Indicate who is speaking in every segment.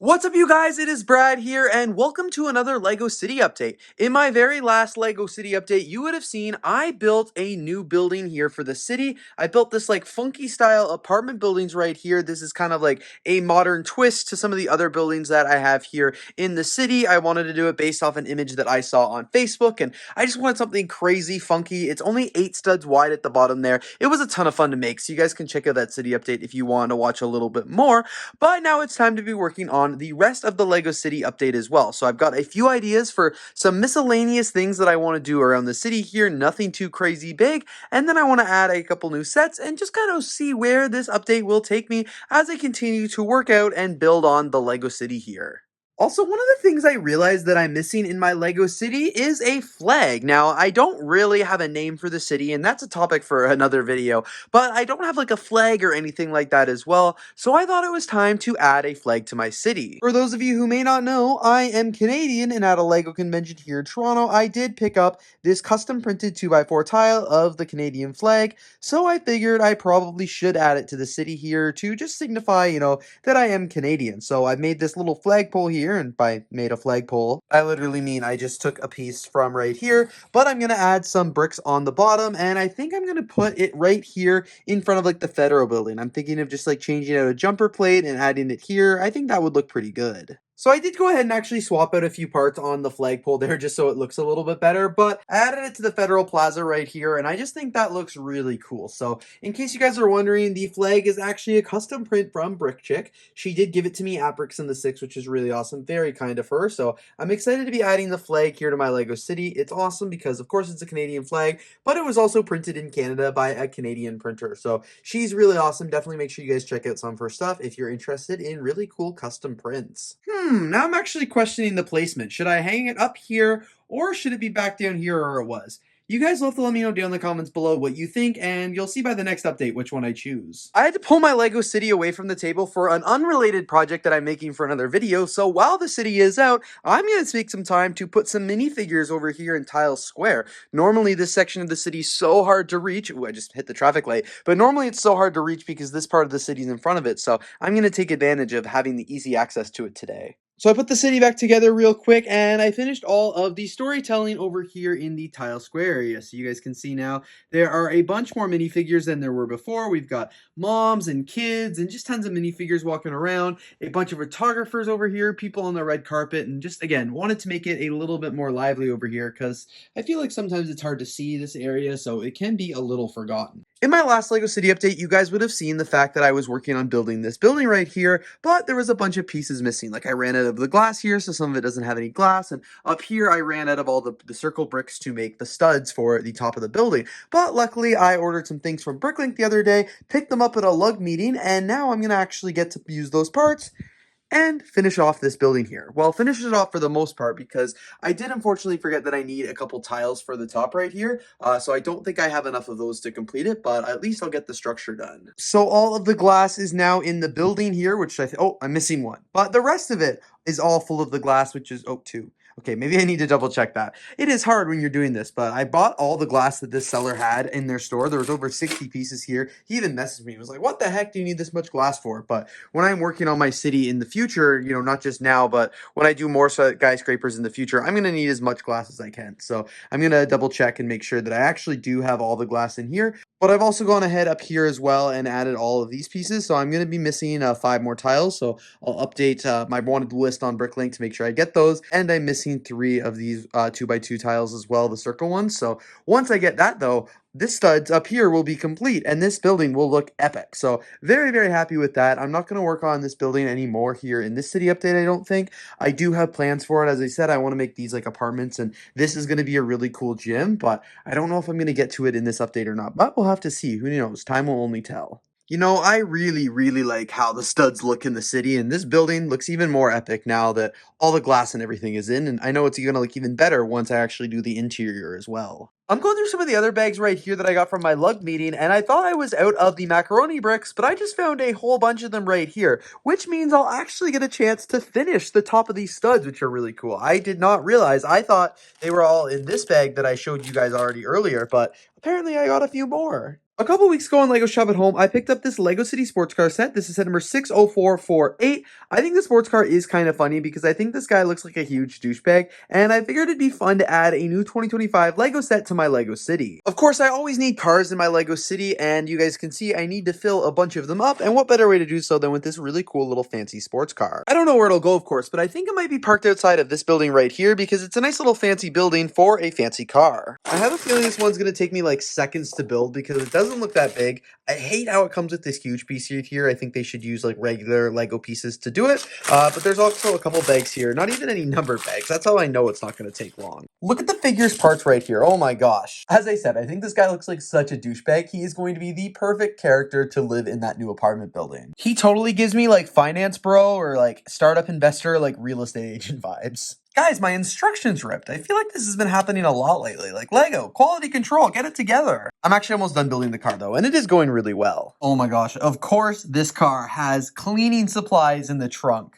Speaker 1: What's up, you guys? It is Brad here, and welcome to another LEGO City update. In my very last LEGO City update, you would have seen I built a new building here for the city. I built this like funky style apartment buildings right here. This is kind of like a modern twist to some of the other buildings that I have here in the city. I wanted to do it based off an image that I saw on Facebook, and I just wanted something crazy funky. It's only 8 studs wide at the bottom there. It was a ton of fun to make, so you guys can check out that city update if you want to watch a little bit more. But now it's time to be working on the rest of the LEGO City update as well. So I've got a few ideas for some miscellaneous things that I want to do around the city here, nothing too crazy big, and then I want to add a couple new sets and just kind of see where this update will take me as I continue to work out and build on the LEGO City here. Also, one of the things I realized that I'm missing in my LEGO city is a flag. Now, I don't really have a name for the city, and that's a topic for another video, but I don't have like a flag or anything like that as well, so I thought it was time to add a flag to my city. For those of you who may not know, I am Canadian, and at a LEGO convention here in Toronto, I did pick up this custom printed 2x4 tile of the Canadian flag, so I figured I probably should add it to the city here to just signify, that I am Canadian. So I made this little flagpole here, and by made a flagpole, I literally mean I just took a piece from right here, but I'm gonna add some bricks on the bottom, and I think I'm gonna put it right here in front of like the federal building. I'm thinking of just like changing out a jumper plate and adding it here. I think that would look pretty good. So I did go ahead and actually swap out a few parts on the flagpole there just so it looks a little bit better, but I added it to the Federal Plaza right here, and I just think that looks really cool. So in case you guys are wondering, the flag is actually a custom print from Brick Chick. She did give it to me at Bricks in the Six, which is really awesome. Very kind of her. So I'm excited to be adding the flag here to my LEGO city. It's awesome because, of course, it's a Canadian flag, but it was also printed in Canada by a Canadian printer. So she's really awesome. Definitely make sure you guys check out some of her stuff if you're interested in really cool custom prints. Now I'm actually questioning the placement. Should I hang it up here, or should it be back down here where it was? You guys will have to let me know down in the comments below what you think, and you'll see by the next update which one I choose. I had to pull my LEGO city away from the table for an unrelated project that I'm making for another video, so while the city is out, I'm going to take some time to put some minifigures over here in Tiles Square. Normally this section of the city is so hard to reach. Ooh, I just hit the traffic light. But normally it's so hard to reach because this part of the city is in front of it, so I'm going to take advantage of having the easy access to it today. So I put the city back together real quick, and I finished all of the storytelling over here in the Tile Square area. So you guys can see now there are a bunch more minifigures than there were before. We've got moms and kids and just tons of minifigures walking around, a bunch of photographers over here, people on the red carpet, and just, again, wanted to make it a little bit more lively over here because I feel like sometimes it's hard to see this area, so it can be a little forgotten. In my last LEGO City update, you guys would have seen the fact that I was working on building this building right here, but there was a bunch of pieces missing. Like I ran out of the glass here, so some of it doesn't have any glass, and up here I ran out of all the circle bricks to make the studs for the top of the building. But luckily, I ordered some things from Bricklink the other day, picked them up at a lug meeting, and now I'm going to actually get to use those parts and finish off this building here. Well, finish it off for the most part because I did unfortunately forget that I need a couple tiles for the top right here. So I don't think I have enough of those to complete it, but at least I'll get the structure done. So all of the glass is now in the building here, which I'm missing one. But the rest of it is all full of the glass, which is, two. Okay, maybe I need to double check that. It is hard when you're doing this, but I bought all the glass that this seller had in their store. There was over 60 pieces here. He even messaged me. He was like, what the heck do you need this much glass for? But when I'm working on my city in the future, not just now, but when I do more skyscrapers in the future, I'm going to need as much glass as I can. So I'm going to double check and make sure that I actually do have all the glass in here. But I've also gone ahead up here as well and added all of these pieces. So I'm going to be missing 5 more tiles. So I'll update my wanted list on Bricklink to make sure I get those. And I'm missing 3 of these 2x2 tiles as well, the circle ones. So once I get that though, this studs up here will be complete and this building will look epic. So very, very happy with that. I'm not going to work on this building anymore here in this city update, I don't think. I do have plans for it. As I said, I want to make these like apartments, and this is going to be a really cool gym, but I don't know if I'm going to get to it in this update or not, but we'll have to see. Who knows? Time will only tell. I really, really like how the studs look in the city, and this building looks even more epic now that all the glass and everything is in, and I know it's going to look even better once I actually do the interior as well. I'm going through some of the other bags right here that I got from my lug meeting, and I thought I was out of the macaroni bricks, but I just found a whole bunch of them right here, which means I'll actually get a chance to finish the top of these studs, which are really cool. I did not realize. I thought they were all in this bag that I showed you guys already earlier, but apparently I got a few more. A couple weeks ago on Lego Shop at Home, I picked up this Lego City sports car set. This is set number 60448. I think the sports car is kind of funny because I think this guy looks like a huge douchebag, and I figured it'd be fun to add a new 2025 Lego set to my Lego City. Of course, I always need cars in my Lego City, and you guys can see I need to fill a bunch of them up, and what better way to do so than with this really cool little fancy sports car. I don't know where it'll go, of course, but I think it might be parked outside of this building right here because it's a nice little fancy building for a fancy car. I have a feeling this one's going to take me like seconds to build because it doesn't look that big. I hate how it comes with this huge piece here. I think they should use like regular Lego pieces to do it. But there's also a couple bags here. Not even any numbered bags. That's how I know it's not going to take long. Look at the figures parts right here. Oh my gosh. As I said, I think this guy looks like such a douchebag. He is going to be the perfect character to live in that new apartment building. He totally gives me like finance bro or like startup investor, like real estate agent vibes. Guys, my instructions ripped. I feel like this has been happening a lot lately. Like, Lego, quality control, get it together. I'm actually almost done building the car though, and it is going really well. Oh my gosh, of course this car has cleaning supplies in the trunk.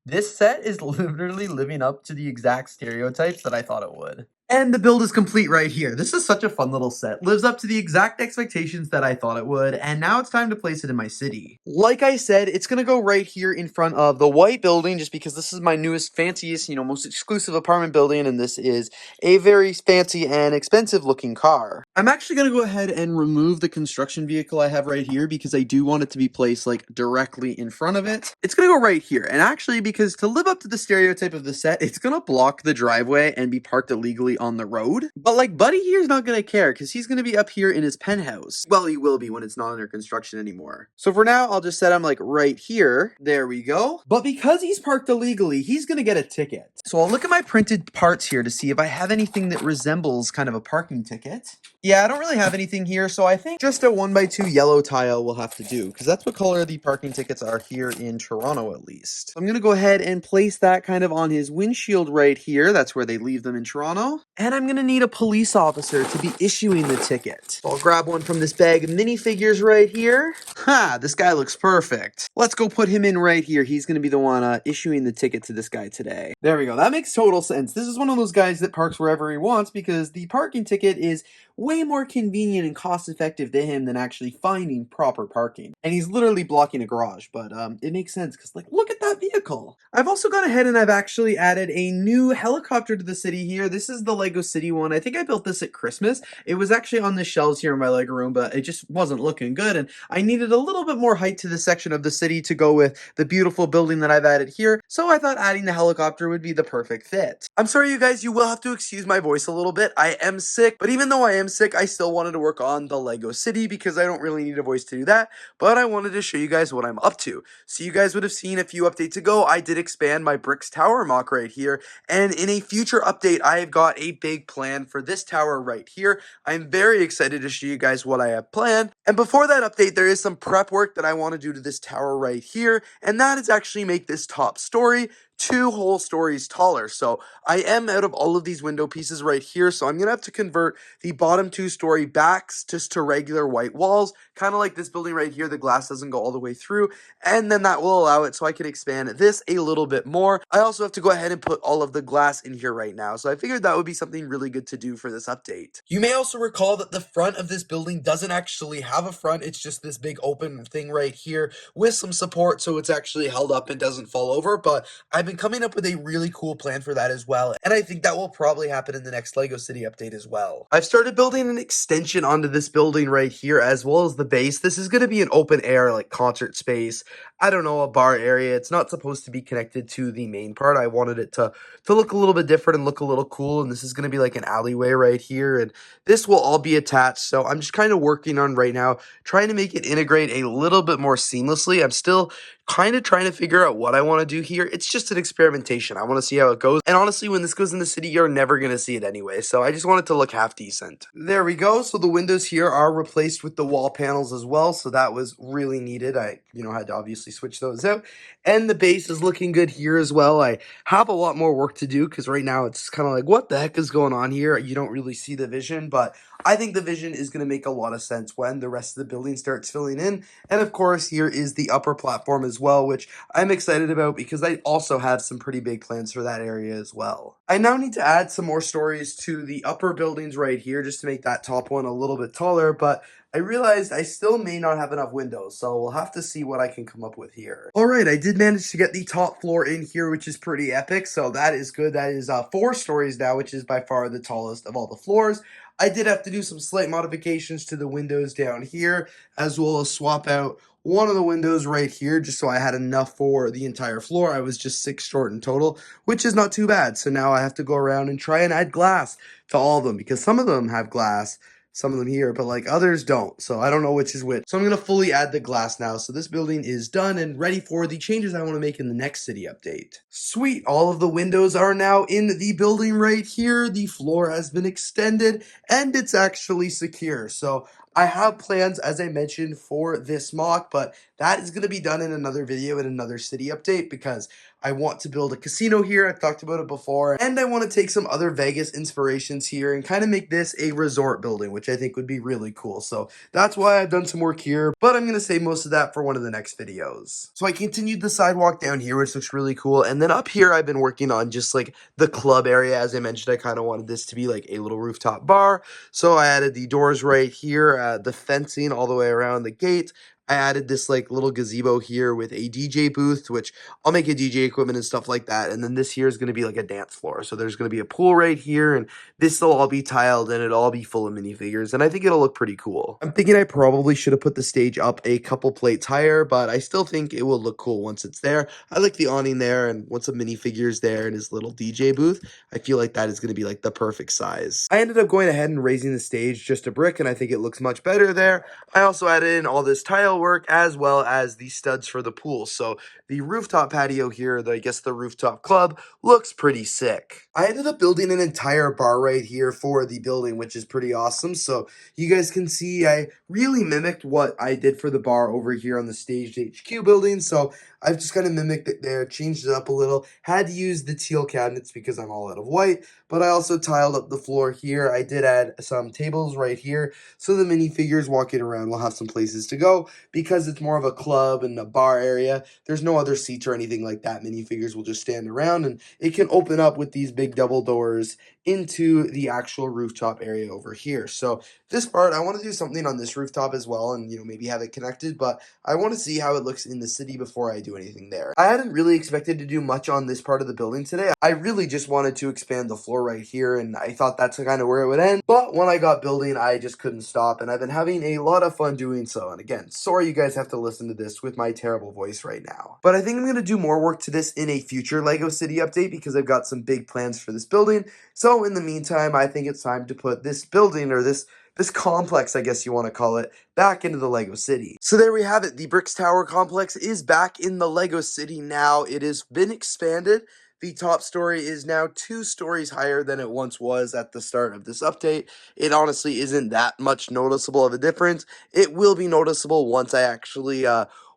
Speaker 1: This set is literally living up to the exact stereotypes that I thought it would. And the build is complete right here. This is such a fun little set. Lives up to the exact expectations that I thought it would, and now it's time to place it in my city. Like I said, it's gonna go right here in front of the white building just because this is my newest, fanciest, most exclusive apartment building, and this is a very fancy and expensive looking car. I'm actually gonna go ahead and remove the construction vehicle I have right here because I do want it to be placed like directly in front of it. It's gonna go right here, and actually because to live up to the stereotype of the set, it's gonna block the driveway and be parked illegally on the road. But like Buddy here's not gonna care because he's gonna be up here in his penthouse. Well, he will be when it's not under construction anymore. So for now, I'll just set him like right here. There we go. But because he's parked illegally, he's gonna get a ticket. So I'll look at my printed parts here to see if I have anything that resembles kind of a parking ticket. Yeah, I don't really have anything here, so I think just a 1x2 yellow tile will have to do, because that's what color the parking tickets are here in Toronto, at least. So I'm going to go ahead and place that kind of on his windshield right here. That's where they leave them in Toronto. And I'm going to need a police officer to be issuing the ticket. So I'll grab one from this bag of minifigures right here. Ha, this guy looks perfect. Let's go put him in right here. He's going to be the one issuing the ticket to this guy today. There we go. That makes total sense. This is one of those guys that parks wherever he wants because the parking ticket is way more convenient and cost effective to him than actually finding proper parking. And he's literally blocking a garage, but it makes sense because like, look at that vehicle. I've also gone ahead and I've actually added a new helicopter to the city here. This is the Lego City one. I think I built this at Christmas. It was actually on the shelves here in my Lego room, but it just wasn't looking good. And I needed a little bit more height to this section of the city to go with the beautiful building that I've added here. So I thought adding the helicopter would be the perfect fit. I'm sorry, you guys, you will have to excuse my voice a little bit. I am sick, but even though I am sick, I still wanted to work on the Lego City because I don't really need a voice to do that, but I wanted to show you guys what I'm up to. So you guys would have seen a few updates ago, I did expand my bricks tower mock right here, and in a future update, I have got a big plan for this tower right here. I'm very excited to show you guys what I have planned, and before that update, there is some prep work that I want to do to this tower right here, and that is actually make this top story 2 whole stories taller. So I am out of all of these window pieces right here, so I'm gonna have to convert the bottom 2-story backs just to regular white walls, kind of like this building right here. The glass doesn't go all the way through, and then that will allow it so I can expand this a little bit more. I also have to go ahead and put all of the glass in here right now, so I figured that would be something really good to do for this update. You may also recall that the front of this building doesn't actually have a front. It's just this big open thing right here with some support so it's actually held up and doesn't fall over, but I've been coming up with a really cool plan for that as well, and I think that will probably happen in the next Lego City update as well. I've started building an extension onto this building right here as well as the base. This is going to be an open air like concert space. I don't know, a bar area. It's not supposed to be connected to the main part. I wanted it to look a little bit different and look a little cool, and this is going to be like an alleyway right here, and this will all be attached. So I'm just kind of working on right now trying to make it integrate a little bit more seamlessly. I'm still kind of trying to figure out what I want to do here. It's just an experimentation. I want to see how it goes. And honestly, when this goes in the city, you're never going to see it anyway. So I just want it to look half decent. There we go. So the windows here are replaced with the wall panels as well. So that was really needed. I, had to obviously switch those out. And the base is looking good here as well. I have a lot more work to do because right now it's kind of like, what the heck is going on here? You don't really see the vision, but I think the vision is going to make a lot of sense when the rest of the building starts filling in. And of course, here is the upper platform as as well, which I'm excited about because I also have some pretty big plans for that area as well. I now need to add some more stories to the upper buildings right here just to make that top one a little bit taller, but I realized I still may not have enough windows, so we'll have to see what I can come up with here. All right, I did manage to get the top floor in here, which is pretty epic, so that is good. That is 4 stories now, which is by far the tallest of all the floors. I did have to do some slight modifications to the windows down here, as well as swap out one of the windows right here, just so I had enough for the entire floor. I was just 6 short in total, which is not too bad. So now I have to go around and try and add glass to all of them, because some of them have glass, some of them here, but like others don't. So I don't know which is which. So I'm going to fully add the glass now. So this building is done and ready for the changes I want to make in the next city update. Sweet. All of the windows are now in the building right here. The floor has been extended and it's actually secure. So I have plans, as I mentioned, for this mock, but that is going to be done in another video in another city update because I want to build a casino here. I've talked about it before, and I want to take some other Vegas inspirations here and kind of make this a resort building, which I think would be really cool. So that's why I've done some work here, but I'm going to save most of that for one of the next videos. So I continued the sidewalk down here, which looks really cool. And then up here, I've been working on just like the club area. As I mentioned, I kind of wanted this to be like a little rooftop bar. So I added the doors right here, the fencing all the way around the gate. I added this like little gazebo here with a DJ booth, which I'll make a DJ equipment and stuff like that. And then this here is going to be like a dance floor. So there's going to be a pool right here, and this will all be tiled and it'll all be full of minifigures. And I think it'll look pretty cool. I'm thinking I probably should have put the stage up a couple plates higher, but I still think it will look cool once it's there. I like the awning there, and once the minifigures there and his little DJ booth, I feel like that is going to be like the perfect size. I ended up going ahead and raising the stage just a brick, and I think it looks much better there. I also added in all this tile work as well as the studs for the pool. So the rooftop patio here, I guess the rooftop club, looks pretty sick. I ended up building an entire bar right here for the building, which is pretty awesome. So you guys can see I really mimicked what I did for the bar over here on the Staged HQ building. So I've just kind of mimicked it there, changed it up a little. Had to use the teal cabinets because I'm all out of white, but I also tiled up the floor here. I did add some tables right here, so the minifigures walking around will have some places to go. Because it's more of a club and a bar area, there's no other seats or anything like that. Minifigures will just stand around, and it can open up with these big double doors into the actual rooftop area over here. So this part, I want to do something on this rooftop as well, and maybe have it connected, but I want to see how it looks in the city before I do anything there. I hadn't really expected to do much on this part of the building today. I really just wanted to expand the floor right here, and I thought that's kind of where it would end, but when I got building, I just couldn't stop, and I've been having a lot of fun doing so. And again, sorry you guys have to listen to this with my terrible voice right now, but I think I'm going to do more work to this in a future LEGO City update because I've got some big plans for this building. So in the meantime, I think it's time to put this building, or this complex, I guess you want to call it, back into the LEGO City. So there we have it. The Bricks Tower complex is back in the LEGO City now. It has been expanded. The top story is now 2 stories higher than it once was at the start of this update. It honestly isn't that much noticeable of a difference. It will be noticeable once I actually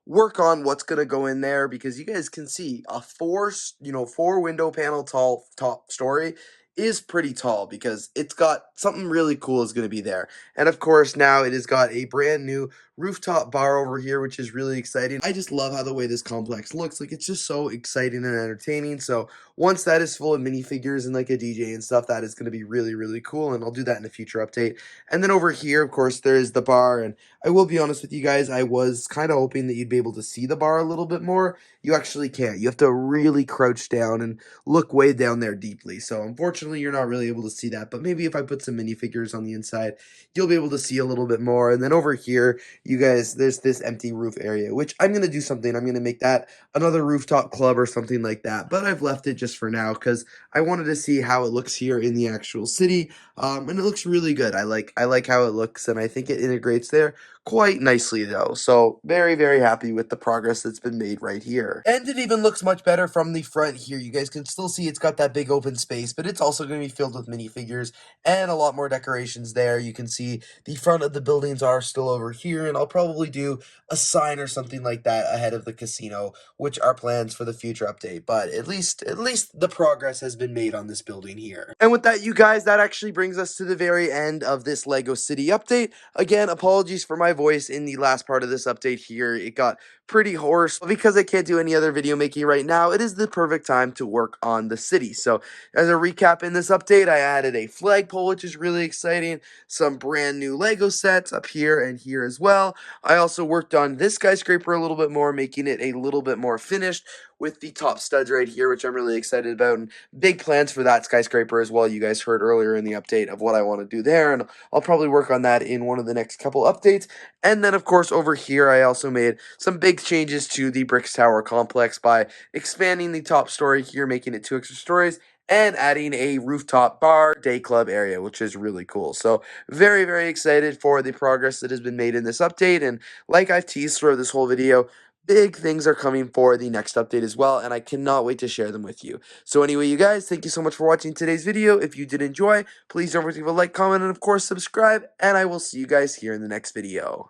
Speaker 1: work on what's going to go in there, because you guys can see a 4 window panel tall top story is pretty tall, because it's got something really cool is going to be there. And of course, now it has got a brand new rooftop bar over here, which is really exciting. I just love how the way this complex looks. Like, it's just so exciting and entertaining. So once that is full of minifigures and like a DJ and stuff, that is going to be really, really cool. And I'll do that in a future update. And then over here, of course, there is the bar. And I will be honest with you guys, I was kind of hoping that you'd be able to see the bar a little bit more. You actually can't. You have to really crouch down and look way down there deeply. So unfortunately, you're not really able to see that. But maybe if I put some minifigures on the inside, you'll be able to see a little bit more. And then over here, you guys, there's this empty roof area, which I'm going to do something. I'm going to make that another rooftop club or something like that. But I've left it just for now because I wanted to see how it looks here in the actual city. And it looks really good. I like how it looks, and I think it integrates there quite nicely though. So very, very happy with the progress that's been made right here. And it even looks much better from the front here. You guys can still see it's got that big open space, but it's also going to be filled with minifigures and a lot more decorations there. You can see the front of the buildings are still over here, and I'll probably do a sign or something like that ahead of the casino, which are plans for the future update. But at least the progress has been made on this building here. And with that, you guys, that actually brings us to the very end of this LEGO City update. Again, apologies for my voice in the last part of this update here. It got pretty hoarse. But because I can't do any other video making right now, it is the perfect time to work on the city. So as a recap in this update, I added a flagpole, which is really exciting, some brand new Lego sets up here and here as well. I also worked on this skyscraper a little bit more, making it a little bit more finished with the top studs right here, which I'm really excited about, and big plans for that skyscraper as well. You guys heard earlier in the update of what I want to do there, and I'll probably work on that in one of the next couple updates. And then, of course, over here, I also made some big changes to the Bricks Tower complex by expanding the top story here, making it 2 extra stories, and adding a rooftop bar day club area, which is really cool. So very, very excited for the progress that has been made in this update. And like I've teased throughout this whole video, big things are coming for the next update as well, and I cannot wait to share them with you. So anyway, you guys, thank you so much for watching today's video. If you did enjoy, please don't forget to leave a like, comment, and of course subscribe, and I will see you guys here in the next video.